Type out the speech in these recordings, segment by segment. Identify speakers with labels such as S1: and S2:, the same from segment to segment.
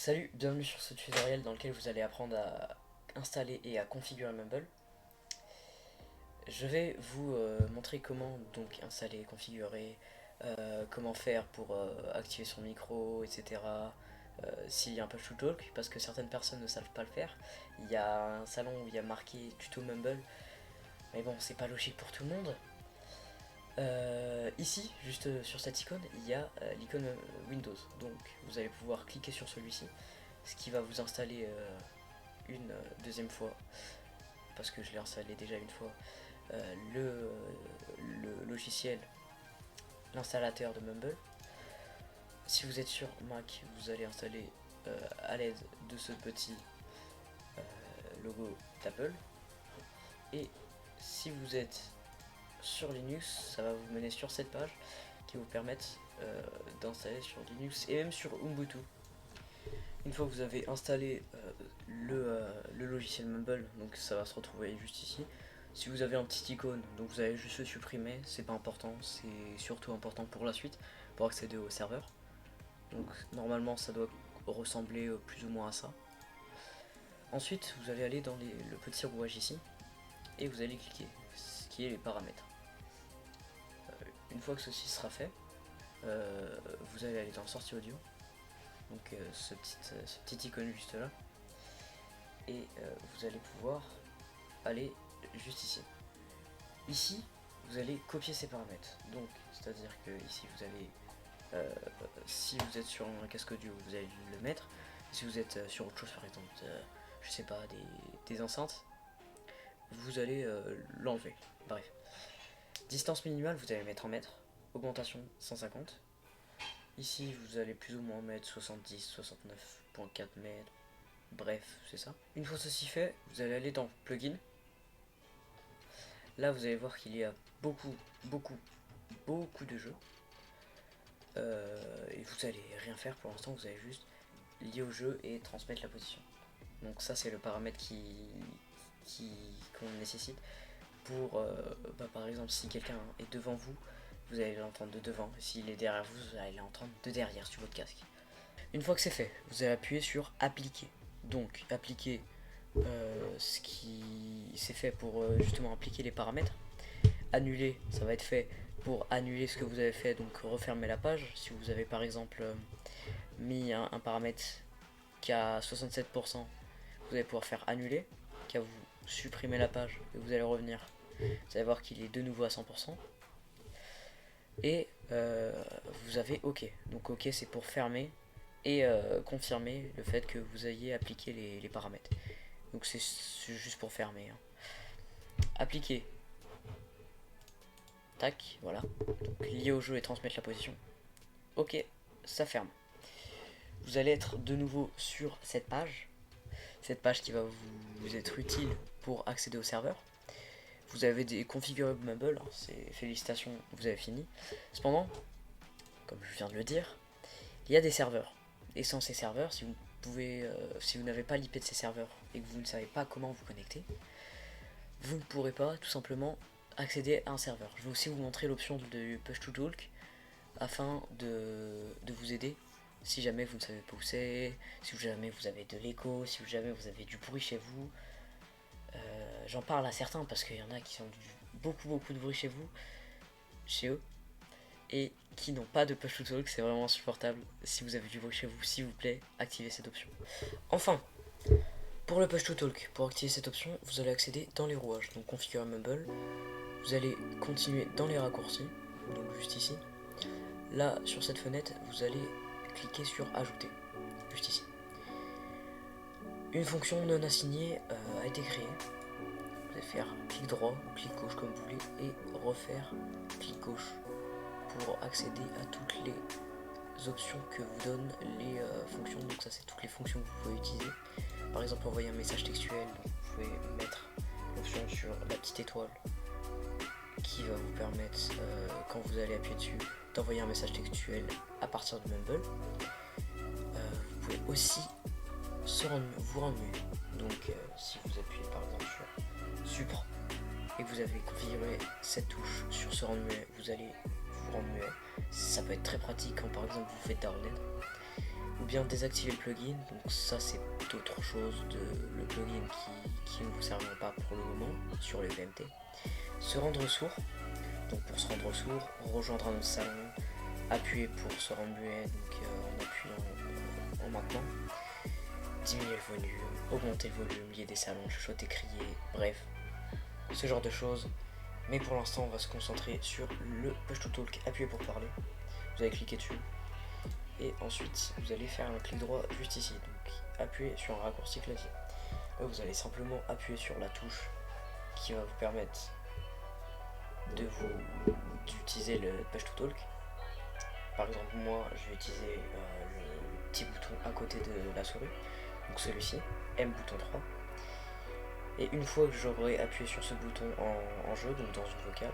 S1: Salut, bienvenue sur ce tutoriel dans lequel vous allez apprendre à installer et à configurer Mumble. Je vais vous montrer comment donc installer et configurer, comment faire pour activer son micro, etc. S'il y a un push to talk, parce que certaines personnes ne savent pas le faire. Il y a un salon où il y a marqué tuto Mumble, mais bon, c'est pas logique pour tout le monde. Ici, juste sur cette icône, il y a l'icône Windows. Donc vous allez pouvoir cliquer sur celui-ci, ce qui va vous installer une deuxième fois, parce que je l'ai installé déjà une fois, le logiciel, l'installateur de Mumble. Si vous êtes sur Mac, vous allez installer à l'aide de ce petit logo d'Apple. Et si vous êtes sur Linux, ça va vous mener sur cette page qui vous permettent d'installer sur Linux et même sur Ubuntu. Une fois que vous avez installé le logiciel Mumble, donc ça va se retrouver juste ici. Si vous avez un petit icône, donc vous allez juste le supprimer, c'est pas important, c'est surtout important pour la suite, pour accéder au serveur. Donc normalement ça doit ressembler plus ou moins à ça. Ensuite vous allez aller dans le petit rouage ici, et vous allez cliquer, ce qui est les paramètres. Une fois que ceci sera fait, vous allez aller dans sortie audio, donc ce petit icône juste là, et vous allez pouvoir aller juste ici. Ici, vous allez copier ces paramètres. Donc, c'est-à-dire que ici, vous allez, si vous êtes sur un casque audio, vous allez le mettre. Si vous êtes sur autre chose, par exemple, je sais pas, des enceintes, vous allez l'enlever. Bref. Distance minimale, vous allez mettre en mètres. Augmentation 150. Ici, vous allez plus ou moins mettre 70, 69.4 mètres. Bref, c'est ça. Une fois ceci fait, vous allez aller dans plugin. Là, vous allez voir qu'il y a beaucoup de jeux. Et vous allez rien faire pour l'instant, vous allez juste lier au jeu et transmettre la position. Donc ça, c'est le paramètre qu'on nécessite pour, par exemple, si quelqu'un est devant vous, vous allez l'entendre de devant. S'il est derrière vous, vous allez l'entendre de derrière sur votre casque. Une fois que c'est fait, vous allez appuyer sur appliquer. Donc appliquer ce qui c'est fait pour justement appliquer les paramètres. Annuler, ça va être fait pour annuler ce que vous avez fait, donc refermer la page. Si vous avez par exemple mis un paramètre qui a 67%, vous allez pouvoir faire annuler, qui va vous supprimer la page et vous allez revenir. Vous allez voir qu'il est de nouveau à 100%. Et vous avez OK. Donc OK, c'est pour fermer et confirmer le fait que vous ayez appliqué les paramètres. Donc c'est juste pour fermer. Appliquer. Tac, voilà. Donc lier au jeu et transmettre la position. OK, ça ferme. Vous allez être de nouveau sur cette page. Cette page qui va vous être utile pour accéder au serveur. Vous avez des configurés Mumble, c'est félicitations, vous avez fini. Cependant, comme je viens de le dire, il y a des serveurs. Et sans ces serveurs, si vous n'avez pas l'IP de ces serveurs et que vous ne savez pas comment vous connecter, vous ne pourrez pas tout simplement accéder à un serveur. Je vais aussi vous montrer l'option de push to talk afin de vous aider si jamais vous ne savez pas où c'est, si jamais vous avez de l'écho, si jamais vous avez du bruit chez vous. J'en parle à certains parce qu'il y en a qui ont beaucoup de bruit chez eux, et qui n'ont pas de push to talk. C'est vraiment insupportable. Si vous avez du bruit chez vous, s'il vous plaît, activez cette option. Enfin, pour le push to talk, pour activer cette option, vous allez accéder dans les rouages, donc configurer Mumble. Vous allez continuer dans les raccourcis, donc juste ici. Là, sur cette fenêtre, vous allez cliquer sur ajouter, juste ici. Une fonction non assignée a été créée. Vous allez faire clic droit ou clic gauche comme vous voulez et refaire clic gauche pour accéder à toutes les options que vous donnent les fonctions. Donc ça, c'est toutes les fonctions que vous pouvez utiliser. Par exemple, envoyer un message textuel, donc vous pouvez mettre l'option sur la petite étoile qui va vous permettre, quand vous allez appuyer dessus, d'envoyer un message textuel à partir de Mumble. Vous pouvez aussi vous rendre muet. Donc si vous appuyez par exemple sur Supre et que vous avez configuré cette touche sur se rendre muet, vous allez vous rendre muet. Ça peut être très pratique quand par exemple vous faites download. Ou bien désactiver le plugin, donc ça c'est autre chose de le plugin qui ne vous servira pas pour le moment sur le VMT. Se rendre sourd, donc pour se rendre sourd, rejoindre un autre salon, appuyer pour se rendre muet, donc en appuyant en maintenant, diminuer le volume, augmenter le volume, lier des salons, chuchoter, crier, bref, ce genre de choses. Mais pour l'instant on va se concentrer sur le push to talk, appuyer pour parler, vous allez cliquer dessus. Et ensuite vous allez faire un clic droit juste ici, donc appuyez sur un raccourci clavier. Là vous allez simplement appuyer sur la touche qui va vous permettre d'utiliser le push to talk. Par exemple moi je vais utiliser le petit bouton à côté de la souris, donc celui-ci, M bouton 3. Et une fois que j'aurai appuyé sur ce bouton en jeu, donc dans une vocale,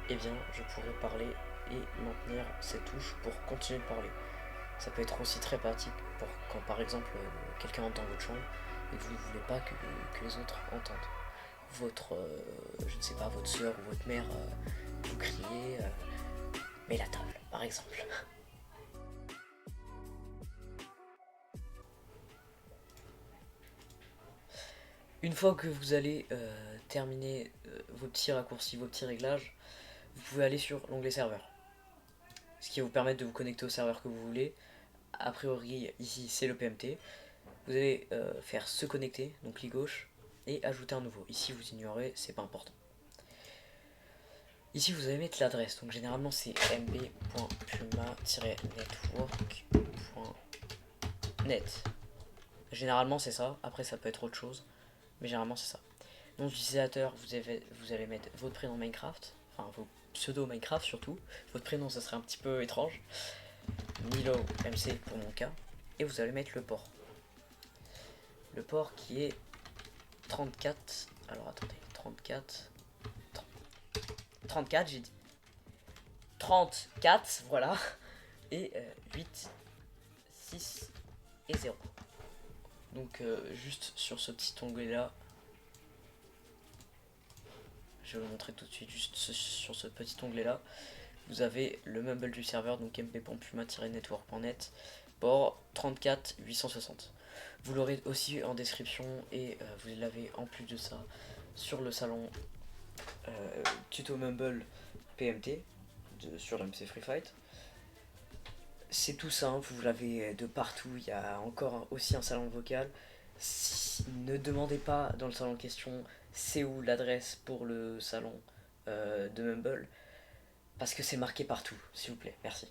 S1: et bien je pourrai parler et maintenir cette touche pour continuer de parler. Ça peut être aussi très pratique pour quand par exemple quelqu'un entre dans votre chambre et que vous ne voulez pas que les autres entendent. Votre, je ne sais pas, votre soeur ou votre mère vous criez, mais la table par exemple. Une fois que vous allez terminer vos petits raccourcis, vos petits réglages, vous pouvez aller sur l'onglet serveur. Ce qui va vous permettre de vous connecter au serveur que vous voulez. A priori, ici c'est le PMT. Vous allez faire se connecter, donc clic gauche, et ajouter un nouveau. Ici vous ignorez, c'est pas important. Ici vous allez mettre l'adresse, donc généralement c'est mb.puma-network.net. Généralement c'est ça, après ça peut être autre chose, mais généralement c'est ça. Nom d'utilisateur, vous allez mettre votre prénom Minecraft, enfin vos pseudo Minecraft surtout. Votre prénom ça serait un petit peu étrange. Milo MC pour mon cas. Et vous allez mettre le port. Le port qui est 34. Alors attendez, 34 j'ai dit. 34, voilà. Et 8, 6 et 0. Donc juste sur ce petit onglet là. Je vais vous montrer tout de suite, juste sur ce petit onglet là. Vous avez le mumble du serveur, donc mp.puma-network.net, port 34860. Vous l'aurez aussi en description et vous l'avez en plus de ça sur le salon tuto mumble PMT sur l'MC Free Fight. C'est tout simple, vous l'avez de partout, il y a encore aussi un salon vocal. Ne demandez pas dans le salon en question c'est où l'adresse pour le salon de Mumble, parce que c'est marqué partout, s'il vous plaît, merci.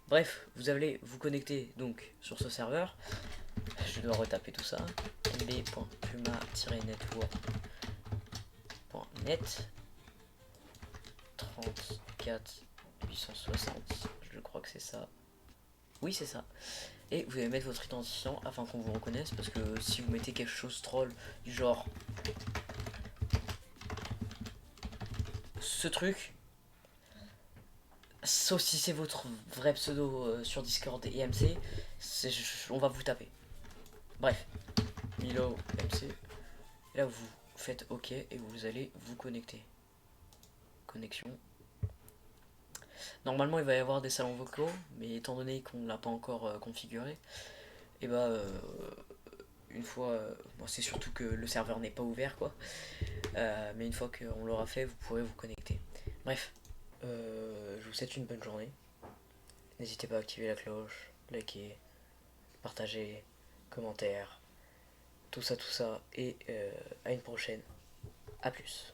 S1: Bref, vous allez vous connecter donc sur ce serveur. Je dois retaper tout ça. mb.puma-network.net 34860, je crois que c'est ça. Oui, c'est ça. Et vous allez mettre votre identifiant afin qu'on vous reconnaisse, parce que si vous mettez quelque chose troll du genre ce truc, sauf si c'est votre vrai pseudo sur Discord et MC, on va vous taper. Bref, Milo MC. Et là vous faites OK et vous allez vous connecter. Connexion. Normalement il va y avoir des salons vocaux, mais étant donné qu'on ne l'a pas encore configuré, et bah une fois, bon, c'est surtout que le serveur n'est pas ouvert quoi, mais une fois qu'on l'aura fait, vous pourrez vous connecter. Bref, je vous souhaite une bonne journée. N'hésitez pas à activer la cloche, liker, partager, commentaire, tout ça, et à une prochaine. A plus.